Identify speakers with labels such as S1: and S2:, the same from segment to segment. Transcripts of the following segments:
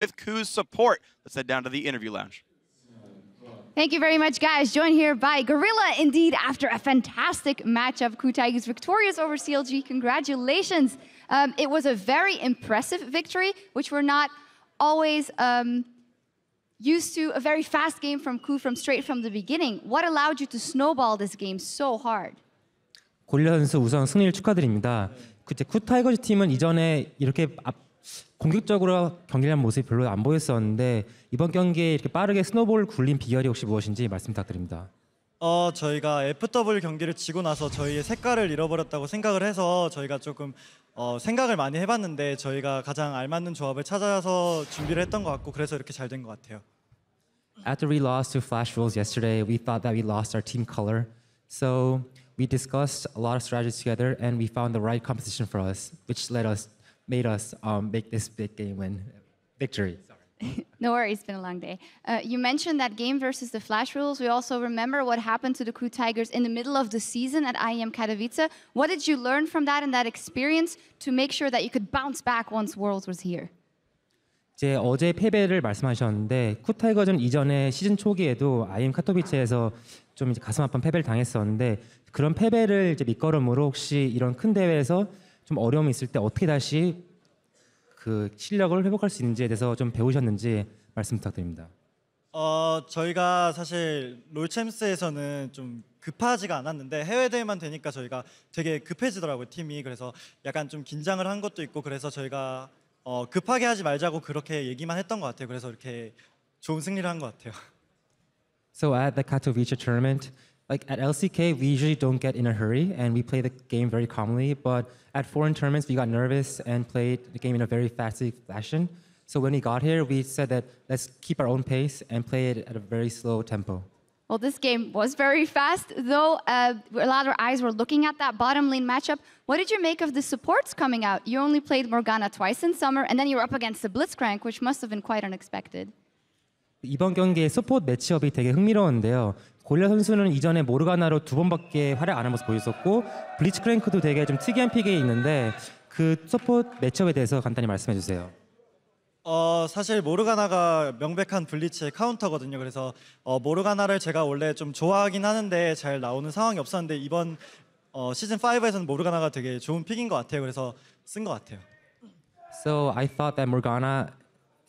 S1: with KOO's support. Let's head down to the interview lounge.
S2: Thank you very much, guys. Joined here by Gorilla, indeed, after a fantastic matchup. KOO Tigers victorious over CLG. Congratulations. It was a very impressive victory, which we're not always used to. A very fast game from KOO straight from the beginning. What allowed you to snowball this game so hard?
S3: 고릴라 선수 우선 승리를 축하드립니다. KOO 타이거즈 팀은 이전에 이렇게 공격적으로 경기를 한 모습이 별로 안 보였었는데 이번 경기에 이렇게 빠르게 스노볼을 굴린 비결이 혹시 무엇인지 말씀 부탁드립니다.
S4: 저희가 FW 경기를 지고 나서 저희의 색깔을 잃어버렸다고 생각을 해서 저희가 조금 생각을 많이 해봤는데 저희가 가장 알맞는 조합을 찾아서 준비를 했던 것 같고 그래서 이렇게 잘 된 것 같아요.
S3: After we lost to Flash Rules yesterday, we thought that we lost our team color. So we discussed a lot of strategies together and we found the right composition for us, which made us make this big game win victory.
S2: No worries, it's been a long day. You mentioned that game versus the Flash Rules. We also remember what happened to the KOO Tigers in the middle of the season at IEM Katowice. What did you learn from that and that experience to make sure that you could bounce back once Worlds was here?
S3: 이제 어제 패배를 말씀하셨는데 KOO 타이거즈는 이전에 시즌 초기에도 IEM 카토비체에서 좀 이제 가슴 아픈 패배를 당했었는데 그런 패배를 이제 밑거름으로 혹시 이런 큰 대회에서 좀 어려움이 있을 때 어떻게 다시 그 실력을 회복할 수 있는지에 대해서 좀 배우셨는지 말씀 부탁드립니다.
S4: 저희가 사실 롤챔스에서는 좀 급하지가 않았는데 해외 대회만 되니까 저희가 되게 급해지더라고요, 팀이. 그래서 약간 좀 긴장을 한 것도 있고 그래서 저희가 급하게 하지 말자고 그렇게 얘기만 했던 것 같아요. 그래서 이렇게 좋은 승리를 한 것 같아요.
S3: So at the Katowice tournament, like at LCK, we usually don't get in a hurry and we play the game very calmly. But at foreign tournaments, we got nervous and played the game in a very fast fashion. So when we got here, we said that let's keep our own pace and play it at a very slow tempo.
S2: Well, this game was very fast, though a lot of eyes were looking at that bottom lane matchup. What did you make of the supports coming out? You only played Morgana twice in summer, and then you were up against the Blitzcrank, which must have been quite unexpected.
S3: 이번 경기의 서포트 매치업이 되게 흥미로운데요. 고릴라 선수는 이전에 모르가나로 2번밖에 활약 안 한 모습 보였었고 블리츠크랭크도 되게 좀 특이한 픽이 있는데 그 서포트 매치업에 대해서 간단히 말씀해 주세요.
S4: 사실 모르가나가 명백한 블리츠의 카운터거든요. 그래서 모르가나를 제가 원래 좀 좋아하긴 하는데 잘 나오는 상황이 없었는데 이번 시즌 5에서는 모르가나가 되게 좋은 픽인 것 같아요. 그래서 쓴 것 같아요.
S3: So I thought that Morgana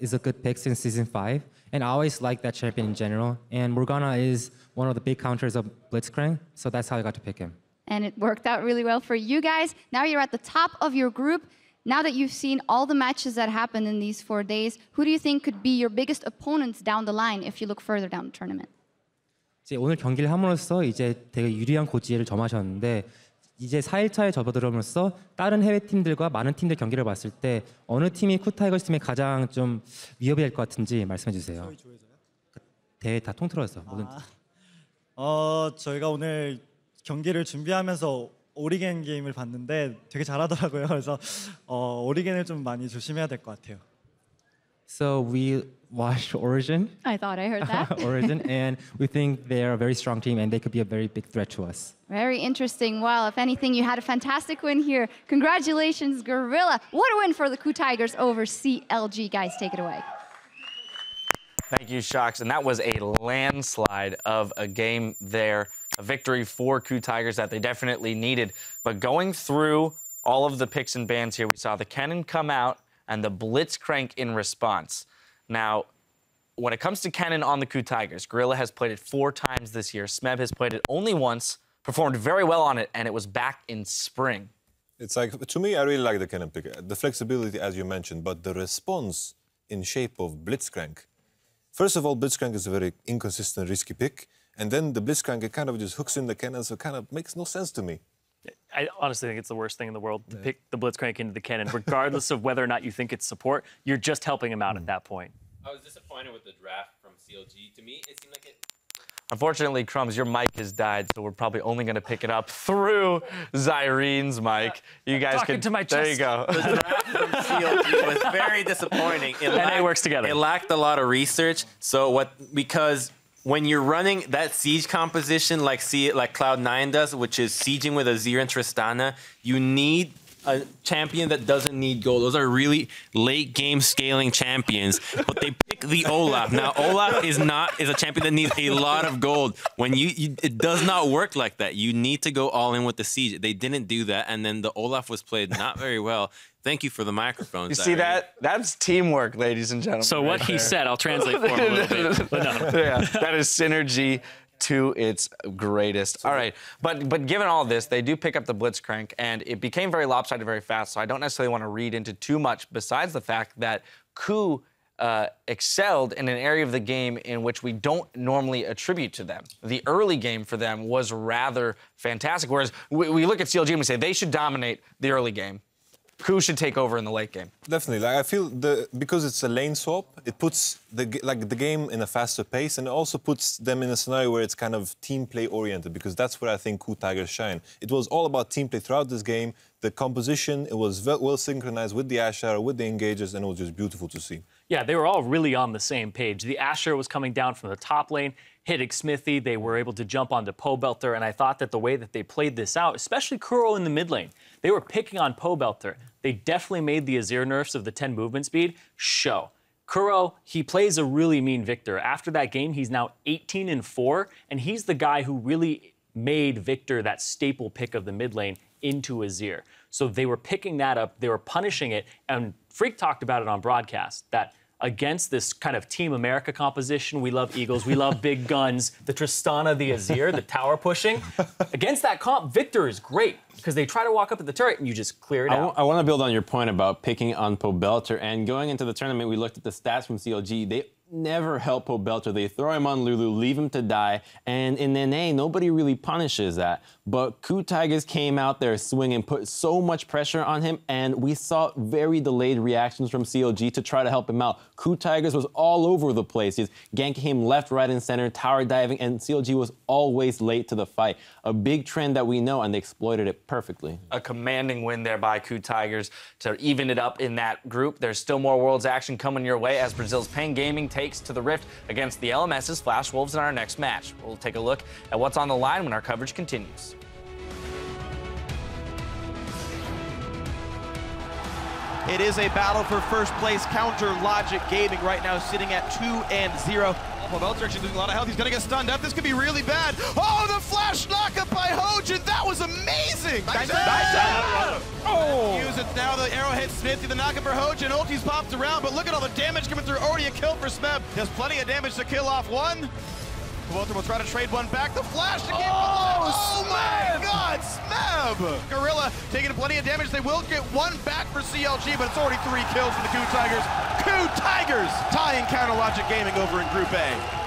S3: is a good pick since season 5, and I always liked that champion in general. And Morgana is one of the big counters of Blitzcrank, so that's how I got to pick him.
S2: And it worked out really well for you guys. Now you're at the top of your group. Now that you've seen all the matches that happened in these 4 days, who do you think could be your biggest opponents down the line if you look further down the tournament?
S3: 이제 오늘 경기를 함으로써 이제 되게 유리한 고지를 점하셨는데 이제 4일차에 접어들음으로써 다른 해외 팀들과 많은 팀들 경기를 봤을 때 어느 팀이 KOO 타이거즈 팀에 가장 좀 위협이 될 것 같은지 말씀해 주세요. 대회 다 통틀어서 모든.
S4: 저희가 오늘 경기를 준비하면서 오리겐 게임을 봤는데 되게 잘하더라고요. 그래서 오리겐을 좀 많이 조심해야 될 것 같아요.
S3: So we watched Origin.
S2: I thought I heard that.
S3: Origin, and we think they're a very strong team and they could be a very big threat to us.
S2: Very interesting. Well, if anything, you had a fantastic win here. Congratulations, Gorilla. What a win for the KOO Tigers over CLG. Guys, take it away.
S5: Thank you, Shocks. And that was a landslide of a game there. A victory for KOO Tigers that they definitely needed. But going through all of the picks and bans here, we saw the Kennen come out and the Blitzcrank in response. Now, when it comes to Kennen on the KOO Tigers, Gorilla has played it 4 times this year. Smeb has played it only once, performed very well on it, and it was back in spring.
S6: It's like, to me, I really like the Kennen pick. The flexibility, as you mentioned, but the response in shape of Blitzcrank. First of all, Blitzcrank is a very inconsistent, risky pick. And then the Blitzcrank, it kind of just hooks in the Kennen, so it kind of makes no sense to me.
S7: I honestly think it's the worst thing in the world to pick the Blitzcrank into the Kennen. Regardless of whether or not you think it's support, you're just helping him out at that point.
S8: I was disappointed with the draft from CLG. To me, it seemed like it...
S5: Unfortunately, Crumbs, your mic has died, so we're probably only going to pick it up through Zyrene's mic. You guys can...
S7: to my chest.
S5: There you go.
S8: The draft from CLG was very disappointing.
S7: It works together.
S8: It lacked a lot of research. Because when you're running that siege composition like Cloud9 does, which is sieging with Azir and Tristana, you need a champion that doesn't need gold. Those are really late game scaling champions, but they pick the Olaf. Now, Olaf is a champion that needs a lot of gold. When it does not work like that. You need to go all in with the siege. They didn't do that, and then the Olaf was played not very well. Thank you for the microphone.
S5: You see that? That's teamwork, ladies and gentlemen.
S7: So what he said, I'll translate for him a little bit. But no.
S5: Yeah, that is synergy to its greatest. All right, but given all this, they do pick up the Blitzcrank, and it became very lopsided very fast, so I don't necessarily want to read into too much besides the fact that KOO excelled in an area of the game in which we don't normally attribute to them. The early game for them was rather fantastic, whereas we look at CLG and we say they should dominate the early game. KOO should take over in the late game.
S6: Definitely. Like I feel because it's a lane swap, it puts the game in a faster pace, and it also puts them in a scenario where it's kind of team play oriented, because that's where I think KOO Tigers shine. It was all about team play throughout this game. The composition, it was well synchronized with the Asher, with the engagers, and it was just beautiful to see.
S7: Yeah, they were all really on the same page. The Asher was coming down from the top lane, hitting Smithy. They were able to jump onto Pobelter, and I thought that the way that they played this out, especially KOO in the mid lane, they were picking on Pobelter. They definitely made the Azir nerfs of the 10 movement speed show. KOO, he plays a really mean Victor. After that game, he's now 18-4, and he's the guy who really made Victor that staple pick of the mid lane into Azir. So they were picking that up, they were punishing it, and Freak talked about it on broadcast, that against this kind of Team America composition, we love Eagles, we love big guns, the Tristana, the Azir, the tower pushing. Against that comp, Victor is great, because they try to walk up at the turret and you just clear it out.
S8: I want to build on your point about picking on Pobelter, and going into the tournament, we looked at the stats from CLG. They never help Pobelter. They throw him on Lulu, leave him to die, and in NA, nobody really punishes that. But KOO Tigers came out there swinging, put so much pressure on him, and we saw very delayed reactions from CLG to try to help him out. KOO Tigers was all over the place. He's ganking him left, right, and center, tower diving, and CLG was always late to the fight. A big trend that we know, and they exploited it perfectly.
S5: A commanding win there by KOO Tigers to even it up in that group. There's still more Worlds action coming your way as Brazil's Pain Gaming takes to the Rift against the LMS's Flash Wolves in our next match. We'll take a look at what's on the line when our coverage continues.
S1: It is a battle for first place. Counter Logic Gaming right now sitting at 2-0. Pobelter actually losing a lot of health. He's gonna get stunned up. This could be really bad. Oh, the flash knockup by Hojin. That was amazing. Nice. Oh. Use it now. The arrow hits Smithy. The knockup for Hojin. Ulti's popped around, but look at all the damage coming through. Already a kill for Smeb. There's plenty of damage to kill off one. Pobelter will try to trade one back. The flash to keep oh my God, Smeb! Gorilla taking plenty of damage. They will get one back for CLG, but it's already 3 kills for the KOO Tigers. KOO Tigers tying Counter Logic Gaming over in Group A.